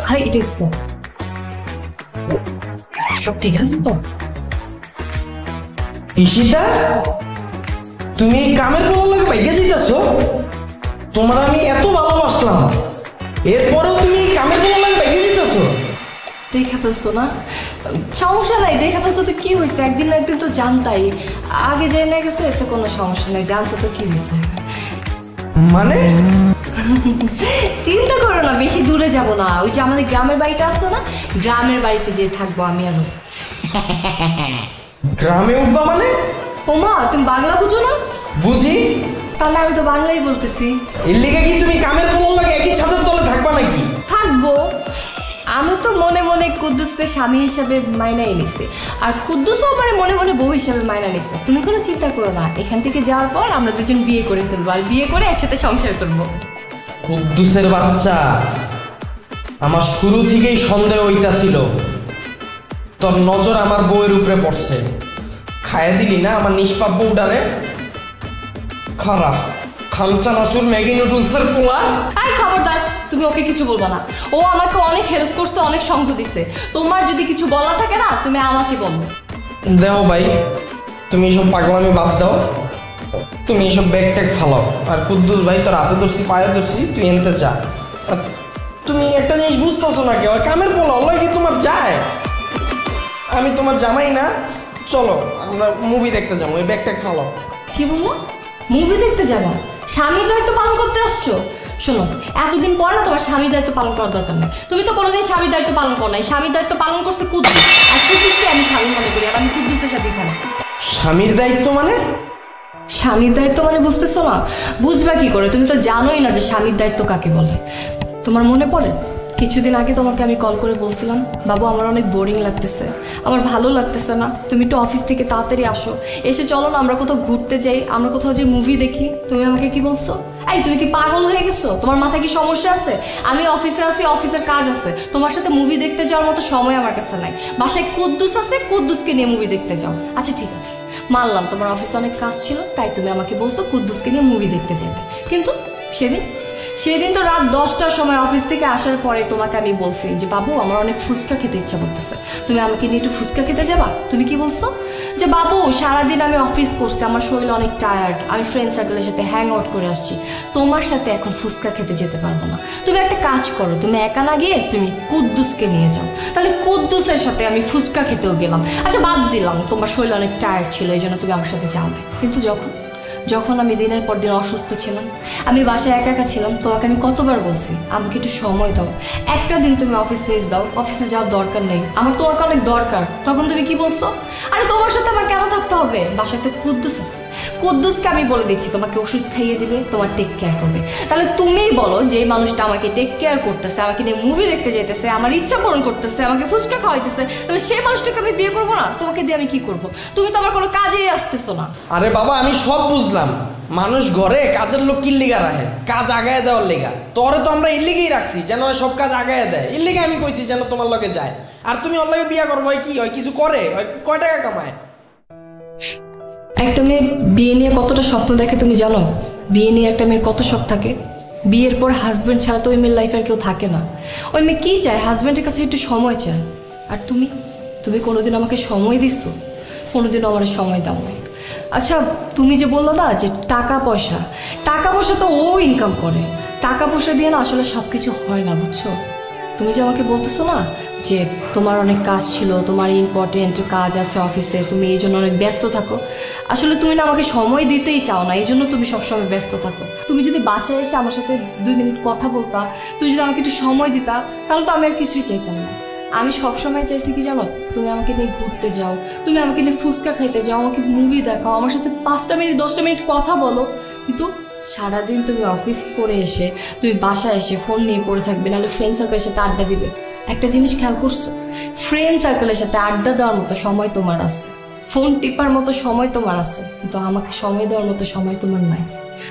আরে এটা তো সব ঠিক আছে তো? ঈশিতা, তুমি কামের পোলার লাগে ভাইগা যাইতাছো? তোমার আমি এত ভালোবাসলাম, এরপরেও তুমি কামের পোলার লাগে ভাইগা যাইতাছো? দেখা ফেলছো না? সমস্যা নাই, দেখা ফেলছো তো কি হয়েছে? একদিন না একদিন তো জানতাই, আগে জেনে গেছো, এতে কোনো সমস্যা নেই। জানছো তো কি হয়েছে? মানে চিন্তা করো না, বেশি দূরে যাব না। ওই যে আমাদের গ্রামের বাড়িটা আছে না, গ্রামের বাড়িতে যে থাকবো আমি আর ও। গ্রামে উঠবা মানে? ওমা, তুমি বাংলা বুঝো না? বুঝি। তাহলে আমি তো বাংলাই বলতেছি। এর লিগে কি তুমি কামের পোলার লাগে একই ছাদের তলে থাকবা নাকি? থাকবো। আমি তো মনে মনে কুদ্দুসকে স্বামী হিসাবে মাইনাই নিছি, আর কুদ্দুসও আমার মনে মনে বউ হিসাবে মাইনা নিছে। তুমি কোনো চিন্তা করো না, এখান থেকে যাওয়ার পর আমরা দুজন বিয়ে করে ফেলবো, আর বিয়ে করে একসাথে সংসার করবো। কুদ্দুসের বাচ্চা, আমার শুরু থেকেই সন্দেহ হইতাছিল তোর নজর আমার বউয়ের উপরে পড়ছে। খাইয়ে দিলি না আমার নিষ্পাপ বউটারে। খারা খামচা নাচুর ম্যাগি নুডলসের পোলা। আর খবরদার, তুমি ওকে কিছু বলবা না। ও আমাকে অনেক হেল্প করছে, অনেক সঙ্গ দিছে। তোমার যদি কিছু বলা থাকে না, তুমি আমাকে বলো। দেও ভাই, তুমি এসব পাগলামি বাদ দাও, তুমি এসব ব্যাগ ট্যাগ ফালাও। আর কুদ্দুস ভাই, তোর হাতে ধরছি পায়ে ধরছি, তুই এনতে যা। আর তুমি একটা জিনিস বুঝতেছো না কেউ, কামের পোলা ওলাই কি তোমার যায়? আমি তোমার জামাই না? চলো আমরা মুভি দেখতে যাবো, ওই ব্যাগ ট্যাগ ফালাও। কি বললো? মুভি দেখতে যাবো? স্বামীর দায়িত্ব পালন করতে আসছো? শোনো, এতদিন পর না তোমার স্বামীর দায়িত্ব পালন করার দরকার নেই। তুমি তো কোনোদিন স্বামীর দায়িত্ব পালন করো নাই। স্বামীর দায়িত্ব পালন করছে কুদ্দুস, আর কুদ্দুসকে আমি স্বামী মনে করি, আর আমি কুদ্দুসের সাথে এখানে। স্বামীর দায়িত্ব মানে? স্বামীর দায়িত্ব মানে বুঝতেছো না? বুঝবা কি করে? তুমি তো জানোই না যে স্বামীর দায়িত্ব কাকে বলে। তোমার মনে পড়ে কিছুদিন আগে তোমাকে আমি কল করে বলছিলাম, বাবু আমার অনেক বোরিং লাগতেছে, আমার ভালো লাগতেছে না, তুমি একটু অফিস থেকে তাড়াতাড়ি আসো, এসে চলো না আমরা কোথাও ঘুরতে যাই, আমরা কোথাও যে মুভি দেখি। তুমি আমাকে কি বলছো? এই তুমি কি পাগল হয়ে গেছো? তোমার মাথায় কি সমস্যা আছে? আমি অফিসে আছি, অফিসের কাজ আছে, তোমার সাথে মুভি দেখতে যাওয়ার মতো সময় আমার কাছে নাই। বাসায় কুদ্দুস আছে, কুদ্দুসকে নিয়ে মুভি দেখতে যাও। আচ্ছা ঠিক আছে, মানলাম তোমার অফিসে অনেক কাজ ছিল, তাই তুমি আমাকে বলছো কুদ্দুসকে নিয়ে মুভি দেখতে যেতে। কিন্তু সেদিন তো রাত 10টার সময় অফিস থেকে আসার পরে তোমাকে আমি বলছি যে বাবু আমার অনেক ফুচকা খেতে ইচ্ছা করতেছে, তুমি আমাকে নিয়ে একটু ফুচকা খেতে যাবা? তুমি কি বলছো? যে বাবু সারাদিন আমি অফিস করছি, আমার শরীর অনেক টায়ার্ড, আমি ফ্রেন্ড সার্কেলের সাথে হ্যাং আউট করে আসছি, তোমার সাথে এখন ফুচকা খেতে যেতে পারবো না। তুমি একটা কাজ করো, তুমি একা না গিয়ে তুমি কুদ্দুসকে নিয়ে যাও। তাহলে কুদ্দুসের সাথে আমি ফুচকা খেতেও গেলাম। আচ্ছা বাদ দিলাম তোমার শরীর অনেক টায়ার্ড ছিল, এই জন্য তুমি আমার সাথে যাও না, কিন্তু যখন আমি দিনের পর দিন অসুস্থ ছিলাম, আমি বাসায় একা একা ছিলাম, তোমাকে আমি কতবার বলছি আমাকে একটু সময় দাও, একটা দিন তুমি অফিস মিস দাও, অফিসে যাওয়ার দরকার নেই, আমার তোমাকে অনেক দরকার। তখন তুমি কি বলছো? আরে তোমার সাথে আমার কেন থাকতে হবে? বাসাতে কুদ্দুস আছে, কুদ্দুসকে আমি বলে দিচ্ছি তোমাকে ওষুধ খাইয়ে দিবে, তোমার টেক কেয়ার করবে। তাহলে তুমিই বলো, যে মানুষটা আমাকে টেক কেয়ার করতেছে, আমাকে নিয়ে মুভি দেখতে যেতেছে, আমার ইচ্ছা পূরণ করতেছে, আমাকে ফুচকা খাওয়াইতেছে, তাহলে সেই মানুষটাকে আমি বিয়ে করবো না? তোমাকে দিয়ে আমি কি করবো? তুমি তো আমার কোনো কাজেই আসতেছো না। আরে বাবা, আমি সব বুঝলাম, মানুষ ঘরে কাজের লোক কি লিগা রাখে? কাজ আগায় দেওয়ার লেগা। তোরে তো আমরা এর লিগেই রাখছি যেন সব কাজ আগায় দেয়, এর লিগে আমি কইছি যেন তোমার লগে যায়। আর তুমি ওর লগে বিয়া করবো, কি হয়? কিছু করে? কয় টাকা কামায়? একটা মেয়ে বিয়ে নিয়ে কতটা স্বপ্ন দেখে তুমি জানো? বিয়ে নিয়ে একটা মেয়ের কত শখ থাকে। বিয়ের পর হাজব্যান্ড ছাড়া তো ওই মেয়ের লাইফে আর কেউ থাকে না। ওই মেয়ে কী চায়? হাজব্যান্ডের কাছে একটু সময় চায়। আর তুমি কোনোদিন আমাকে সময় দিছো? কোনোদিনও আমার সময় দাও না। আচ্ছা তুমি যে বললো না যে টাকা পয়সা তো ও ইনকাম করে, টাকা পয়সা দিয়ে না আসলে সব কিছু হয় না, বুঝছো? তুমি যে আমাকে বলতেছো না যে তোমার অনেক কাজ ছিল, তোমার ইম্পর্টেন্ট কাজ আছে অফিসে, তুমি এই জন্য অনেক ব্যস্ত থাকো। আসলে তুমি না আমাকে সময় দিতেই চাও না, এই জন্য তুমি সবসময় ব্যস্ত থাকো। তুমি যদি বাসায় এসে আমার সাথে 2 মিনিট কথা বলতা, তুমি যদি আমাকে একটু সময় দিতা, তাহলে তো আমি আর কিছুই চাইতাম না। আমি সবসময় চাইছি কি জানো? তুমি আমাকে নিয়ে ঘুরতে যাও, তুমি আমাকে নিয়ে ফুচকা খাইতে যাও, আমাকে মুভি দেখাও, আমার সাথে 5টা মিনিট 10টা মিনিট কথা বলো। কিন্তু সারাদিন তুমি অফিস করে এসে তুমি বাসায় এসে ফোন নিয়ে পড়ে থাকবে, নাহলে ফ্রেন্ড সার্কেলের সাথে আড্ডা দিবে। একটা জিনিস খেয়াল করছো? ফ্রেন্ড সার্কেলের সাথে আড্ডা দেওয়ার মতো সময় তোমার আছে, ফোন টিপার মতো সময় তোমার আছে, কিন্তু আমাকে সময় দেওয়ার মতো সময় তোমার নাই।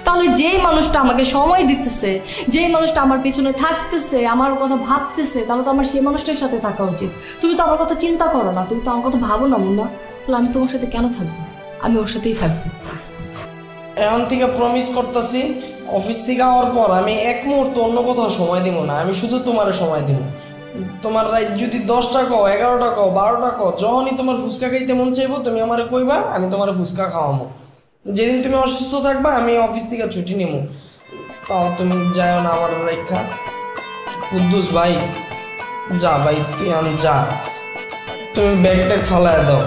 তাহলে যেই মানুষটা আমাকে সময় দিতেছে, যেই মানুষটা আমার পেছনে থাকতেছে, আমার কথা ভাবতেছে, তাহলে তো আমার সেই মানুষটার সাথে থাকা উচিত। তুমি তো আমার কথা চিন্তা করো না, তুমি তো আমার কথা ভাবো না মুন্না। তাহলে আমি তোমার সাথে কেন থাকবো? আমি ওর সাথেই থাকবো। এখন থেকে প্রমিস করতেছি, অফিস থেকে আওয়ার পর আমি এক মুহূর্ত অন্য কোথাও সময় দিব না, আমি শুধু তোমার সময় দিব। তোমার রাত যদি 10টা কও 11টা কও 12টা কও, যখনই তোমার ফুচকা খাইতে মন চাইবো তুমি আমারে কইবা, আমি তোমার ফুচকা খাওয়াবো। যেদিন তুমি অসুস্থ থাকবা আমি অফিস থেকে ছুটি নেবো, তাও তুমি যাও না আমার রেখা। কুদ্দুস ভাই যা ভাই, তুই আম যা, তুমি ব্যাগটা ফালায় দাও।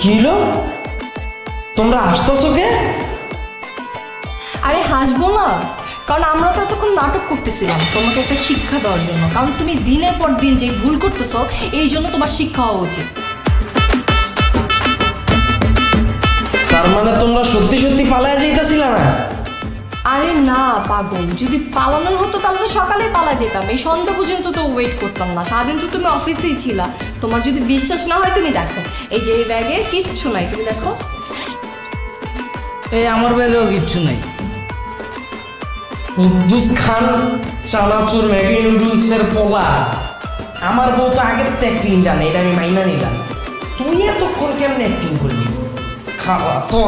কিলো তোমরা হাসতেছো কে? আরে হাসবো না, কারণ আমরা তো এতক্ষণ নাটক করতেছিলাম তোমাকে একটা শিক্ষা দেওয়ার জন্য, কারণ তুমি দিনের পর দিন যে ভুল করতেছো এই জন্য তোমার শিক্ষা হওয়া উচিত। তার মানে তোমরা সত্যি সত্যি পালায় যাইতেছিলা না? আরে না পাগল, যদি পালানোর হতো তাহলে তো সকালে পালা যেতাম, এই সন্ধ্যা পর্যন্ত তো ওয়েট করতাম না, সারাদিন তো তুমি অফিসেই ছিলা। তোমার যদি বিশ্বাস না হয় তুমি দেখো, এই যে এই ব্যাগে কিচ্ছু নাই, তুমি দেখো। এই আমার ব্যাগেও কিচ্ছু নাই। কুদ্দুস খান চানাচুর ম্যাগি নুডলসের পোলা, আমার বউ তো আগের তো অ্যাক্টিং জানে, এটা আমি মাইনা নিলাম। তুই এতক্ষণ কেমনে অ্যাক্টিং করলি? খাওয়া তো